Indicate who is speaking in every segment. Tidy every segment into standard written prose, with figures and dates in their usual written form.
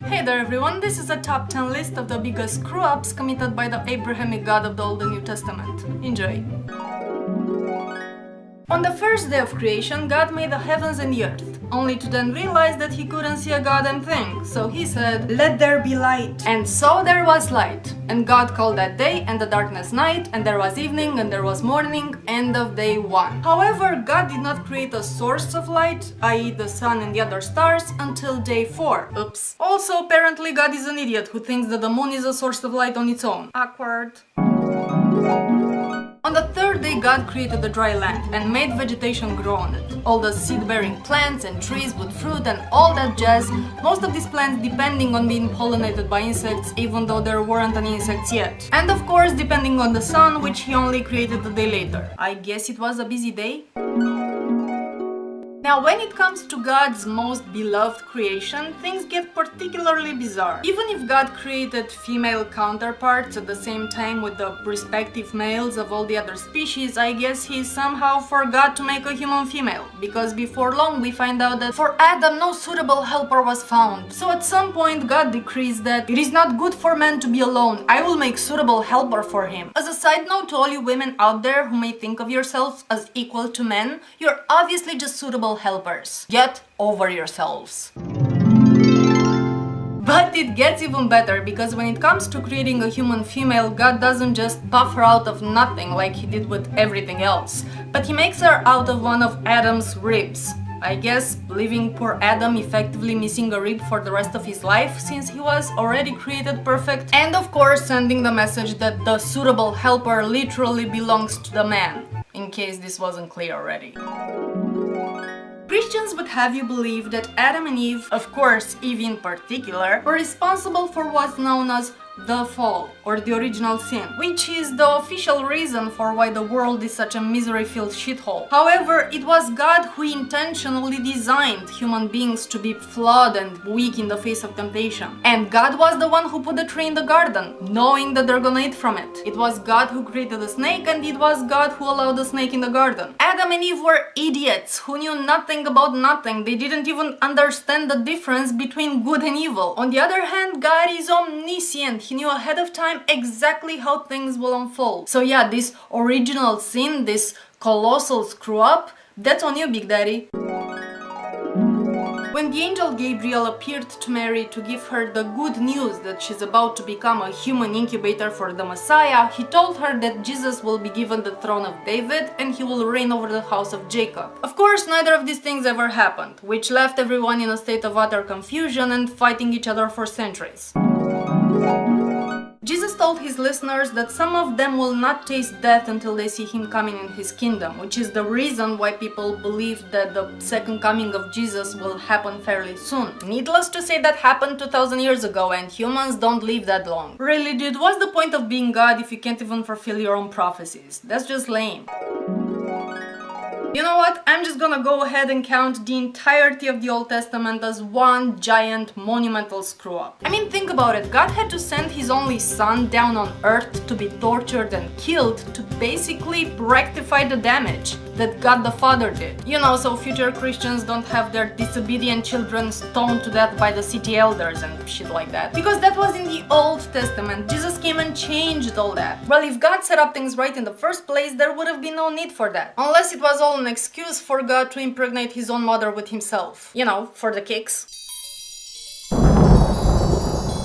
Speaker 1: Hey there everyone, this is a top 10 list of the biggest screw-ups committed by the Abrahamic God of the Old and New Testament. Enjoy! On the first day of creation, God made the heavens and the earth, only to then realize that he couldn't see a goddamn thing. So he said, "Let there be light." And so there was light. And God called that day and the darkness night, and there was evening and there was morning, end of day 1. However, God did not create a source of light, i.e. the sun and the other stars, until day 4. Oops. Also, apparently God is an idiot who thinks that the moon is a source of light on its own. Awkward. On the third day, God created the dry land and made vegetation grow on it. All the seed-bearing plants and trees with fruit and all that jazz, most of these plants depending on being pollinated by insects, even though there weren't any insects yet. And of course, depending on the sun, which he only created a day later. I guess it was a busy day? Now, when it comes to God's most beloved creation, things get particularly bizarre. Even if God created female counterparts at the same time with the respective males of all the other species, I guess he somehow forgot to make a human female. Because before long we find out that for Adam no suitable helper was found. So at some point God decrees that it is not good for man to be alone. I will make suitable helper for him. As a side note to all you women out there who may think of yourselves as equal to men, you're obviously just suitable helpers. Get over yourselves. But it gets even better, because when it comes to creating a human female, God doesn't just puff her out of nothing like he did with everything else, but he makes her out of one of Adam's ribs. I guess leaving poor Adam effectively missing a rib for the rest of his life, since he was already created perfect, and of course sending the message that the suitable helper literally belongs to the man, in case this wasn't clear already. Christians would have you believe that Adam and Eve, of course Eve in particular, were responsible for what's known as the fall, or the original sin, which is the official reason for why the world is such a misery-filled shithole. However, it was God who intentionally designed human beings to be flawed and weak in the face of temptation. And God was the one who put the tree in the garden, knowing that they're gonna eat from it. It was God who created the snake, and it was God who allowed the snake in the garden. Adam and Eve were idiots who knew nothing about nothing. They didn't even understand the difference between good and evil. On the other hand, God is omniscient. He knew ahead of time exactly how things will unfold. So yeah, this original sin, this colossal screw up, that's on you, Big Daddy. When the angel Gabriel appeared to Mary to give her the good news that she's about to become a human incubator for the Messiah, he told her that Jesus will be given the throne of David and he will reign over the house of Jacob. Of course, neither of these things ever happened, which left everyone in a state of utter confusion and fighting each other for centuries. Jesus told his listeners that some of them will not taste death until they see him coming in his kingdom, which is the reason why people believe that the second coming of Jesus will happen fairly soon. Needless to say, that happened 2000 years ago, and humans don't live that long. Really, dude, what's the point of being God if you can't even fulfill your own prophecies? That's just lame. You know what? I'm just gonna go ahead and count the entirety of the Old Testament as one giant monumental screw up. I mean, think about it. God had to send his only son down on earth to be tortured and killed to basically rectify the damage that God the Father did. You know, so future Christians don't have their disobedient children stoned to death by the city elders and shit like that. Because that was in the Old Testament. Jesus came and changed all that. Well, if God set up things right in the first place, there would have been no need for that. Unless it was all an excuse for God to impregnate his own mother with himself. You know, for the kicks.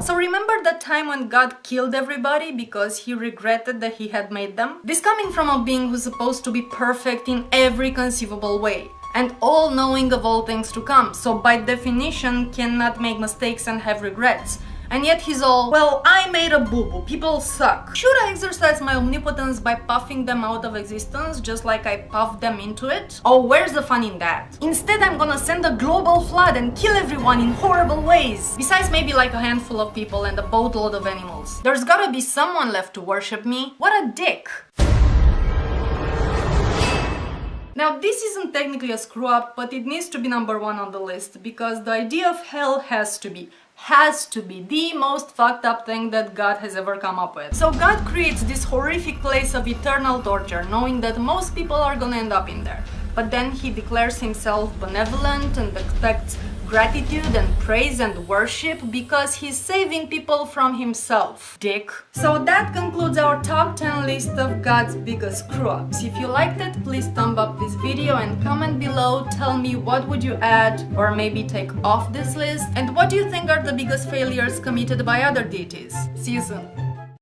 Speaker 1: So remember that time when God killed everybody because he regretted that he had made them? This coming from a being who's supposed to be perfect in every conceivable way, and all-knowing of all things to come, so by definition cannot make mistakes and have regrets. And yet he's all, well, I made a boo-boo, people suck. Should I exercise my omnipotence by puffing them out of existence just like I puffed them into it? Oh, where's the fun in that? Instead, I'm gonna send a global flood and kill everyone in horrible ways. Besides maybe like a handful of people and a boatload of animals. There's gotta be someone left to worship me. What a dick. Now, this isn't technically a screw up, but it needs to be number 1 on the list, because the idea of hell has to be the most fucked up thing that God has ever come up with. So God creates this horrific place of eternal torture, knowing that most people are gonna end up in there. But then he declares himself benevolent and expects gratitude and praise and worship because he's saving people from himself. Dick. So that concludes our top 10 list of God's biggest screw-ups. If you liked it, please thumb up this video and comment below. Tell me what would you add or maybe take off this list, and what do you think are the biggest failures committed by other deities. See you soon.